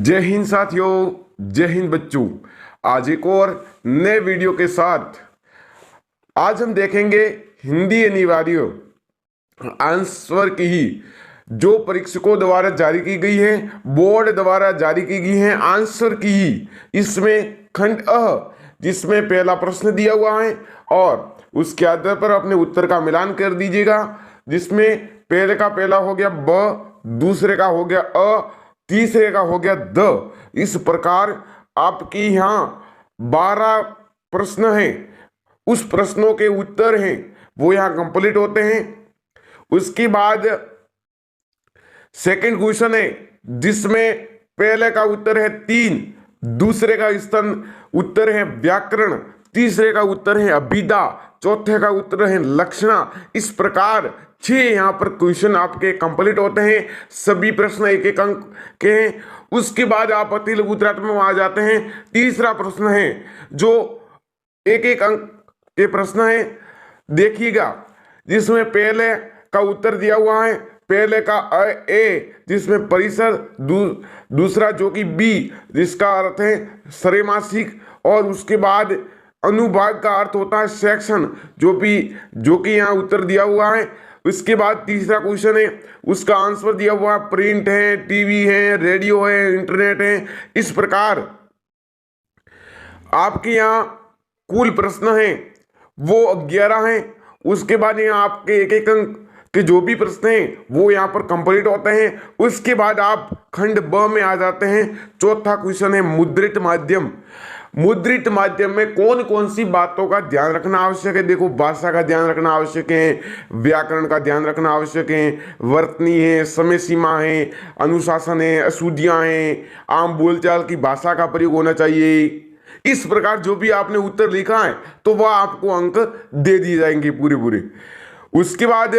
जय हिंद साथियों, जय हिंद बच्चों। आज एक और नए वीडियो के साथ आज हम देखेंगे हिंदी अनिवार्य आंसर की ही जो परीक्षकों द्वारा जारी की गई है, बोर्ड द्वारा जारी की गई है आंसर की ही। इसमें खंड अ जिसमें पहला प्रश्न दिया हुआ है और उसके आधार पर अपने उत्तर का मिलान कर दीजिएगा। जिसमें पहले का पहला हो गया ब, दूसरे का हो गया अ, तीसरे का हो गया द। इस प्रकार आपकी यहाँ 12 प्रश्न हैं, उस प्रश्नों के उत्तर हैं वो यहाँ कंप्लीट होते हैं। उसके बाद सेकंड क्वेश्चन है जिसमें पहले का उत्तर है 3, दूसरे का उत्तर है व्याकरण, तीसरे का उत्तर है अभिधा, चौथे का उत्तर है लक्षणा। इस प्रकार 6 यहाँ पर क्वेश्चन आपके कंप्लीट होते हैं। सभी प्रश्न एक एक अंक के हैं। उसके बाद आप अति लघु उत्तरार्थ में आ जाते हैं। तीसरा प्रश्न है जो एक एक अंक के प्रश्न है, देखिएगा जिसमें पहले का उत्तर दिया हुआ है, पहले का ए जिसमें परिसर, दूसरा जो कि बी जिसका अर्थ है त्रैमासिक, और उसके बाद अनुभाग का अर्थ होता है सेक्शन, जो कि यहाँ उत्तर दिया हुआ है। उसके बाद तीसरा क्वेश्चन है उसका आंसर दिया हुआ है, प्रिंट है, टीवी है, रेडियो है, इंटरनेट है। इस प्रकार आपके यहाँ कुल प्रश्न हैं वो 11 हैं। उसके बाद यहाँ आपके एक एक अंक के जो भी प्रश्न हैं वो यहाँ पर कंप्लीट होते हैं। उसके बाद आप खंड ब में आ जाते हैं। चौथा क्वेश्चन है मुद्रित माध्यम। मुद्रित माध्यम में कौन कौन सी बातों का ध्यान रखना आवश्यक है? देखो, भाषा का ध्यान रखना आवश्यक है, व्याकरण का ध्यान रखना आवश्यक है, वर्तनी है, समय सीमा है, अनुशासन है, अशुद्धियां हैं, आम बोलचाल की भाषा का प्रयोग होना चाहिए। इस प्रकार जो भी आपने उत्तर लिखा है तो वह आपको अंक दे दिए जाएंगे पूरे पूरे। उसके बाद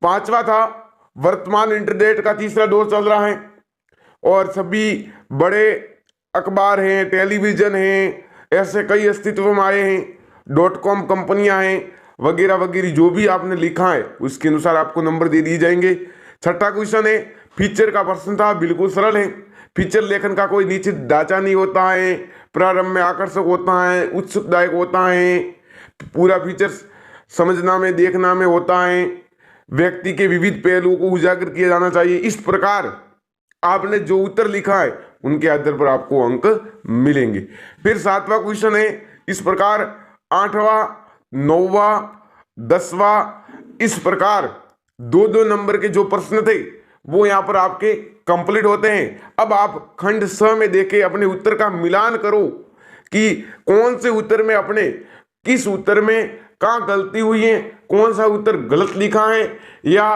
पांचवा था वर्तमान इंटरनेट का तीसरा दौर चल रहा है और सभी बड़े अखबार हैं, टेलीविजन हैं, ऐसे कई अस्तित्व में आए हैं, .com कंपनियां हैं वगैरह वगैरह। जो भी आपने लिखा है उसके अनुसार आपको नंबर दे दिए जाएंगे। छठा क्वेश्चन है फीचर का प्रश्न था, बिल्कुल सरल है। फीचर लेखन का कोई निश्चित ढांचा नहीं होता है, प्रारंभ में आकर्षक होता है, उत्सुकदायक होता है, पूरा फीचर समझना में, देखना में होता है, व्यक्ति के विविध पहलुओं को उजागर किया जाना चाहिए। इस प्रकार आपने जो उत्तर लिखा है उनके आधार पर आपको अंक मिलेंगे। फिर 7वां क्वेश्चन है इस प्रकार, 8वां, 9वां, 10वां, इस प्रकार 2-2 नंबर के जो प्रश्न थे वो यहाँ पर आपके कंप्लीट होते हैं। अब आप खंड स में देखे अपने उत्तर का मिलान करो कि कौन से उत्तर में अपने किस उत्तर में कहाँ गलती हुई है, कौन सा उत्तर गलत लिखा है या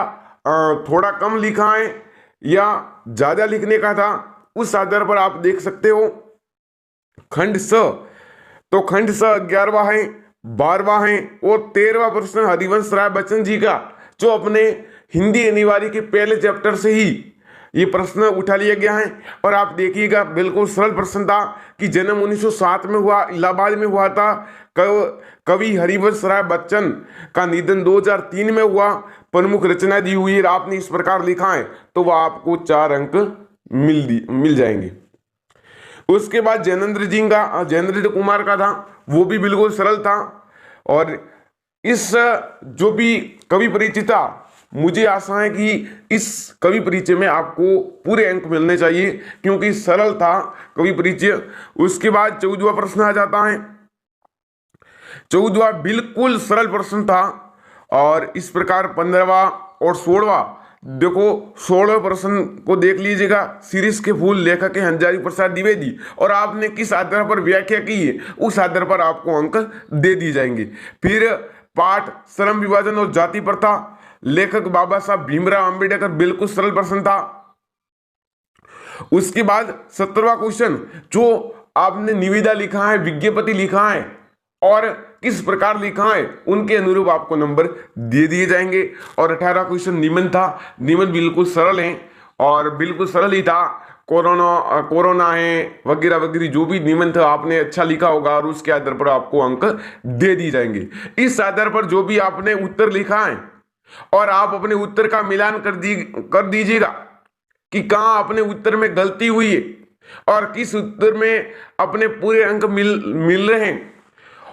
थोड़ा कम लिखा है या ज्यादा लिखने का था। उस आधार पर आप देख सकते हो। खंड स, तो खंड स 11वां है, 12वां है और 13वां प्रश्न हरिवंश राय बच्चन जी का, जो अपने हिंदी अनिवार्य के पहले चैप्टर से ही ये प्रश्न उठा लिया गया है। और आप देखिएगा बिल्कुल सरल प्रश्न था कि जन्म 1907 में हुआ, इलाहाबाद में हुआ था। कवि हरिवंश राय बच्चन का निधन 2003 में हुआ। प्रमुख रचना दी हुई है, आपने इस प्रकार लिखा है तो वह आपको 4 अंक मिल जाएंगे। उसके बाद जैनेन्द्र कुमार का था, वो भी बिल्कुल सरल था। और इस जो भी कवि परिचय था, मुझे आशा है कि इस कवि परिचय में आपको पूरे अंक मिलने चाहिए क्योंकि सरल था कवि परिचय। उसके बाद 14वां प्रश्न आ जाता है। 14वां बिल्कुल सरल प्रश्न था और इस प्रकार 15वां और 16वां, देखो 16वें प्रश्न को देख लीजिएगा, शीर्ष के फूल लेखक है हंजारी प्रसाद द्विवेदी और आपने किस आधार पर व्याख्या की है उस आधार पर आपको अंक दे दिए जाएंगे। फिर पाठ श्रम विभाजन और जाति प्रथा, लेखक बाबा साहब भीमराव अंबेडकर, बिल्कुल सरल प्रश्न था। उसके बाद 17वां क्वेश्चन, जो आपने निविदा लिखा है, विज्ञप्ति लिखा है और किस प्रकार लिखा है उनके अनुरूप आपको नंबर दे दिए जाएंगे। और 18वां क्वेश्चन निबंध था। निबंध बिल्कुल सरल है और बिल्कुल सरल ही था। कोरोना है वगैरह वगैरह, जो भी निबंध आपने अच्छा लिखा होगा और उसके आधार पर आपको अंक दे दिए जाएंगे। इस आधार पर जो भी आपने उत्तर लिखा है और आप अपने उत्तर का मिलान कर दीजिएगा कि कहाँ अपने उत्तर में गलती हुई है और किस उत्तर में अपने पूरे अंक मिल रहे हैं,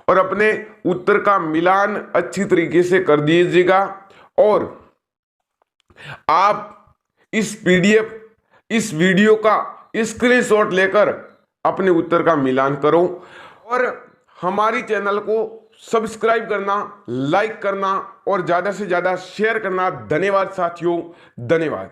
और अपने उत्तर का मिलान अच्छी तरीके से कर दीजिएगा। और आप इस पीडीएफ, इस वीडियो का स्क्रीनशॉट लेकर अपने उत्तर का मिलान करो और हमारी चैनल को सब्सक्राइब करना, लाइक करना और ज्यादा से ज्यादा शेयर करना। धन्यवाद साथियों, धन्यवाद।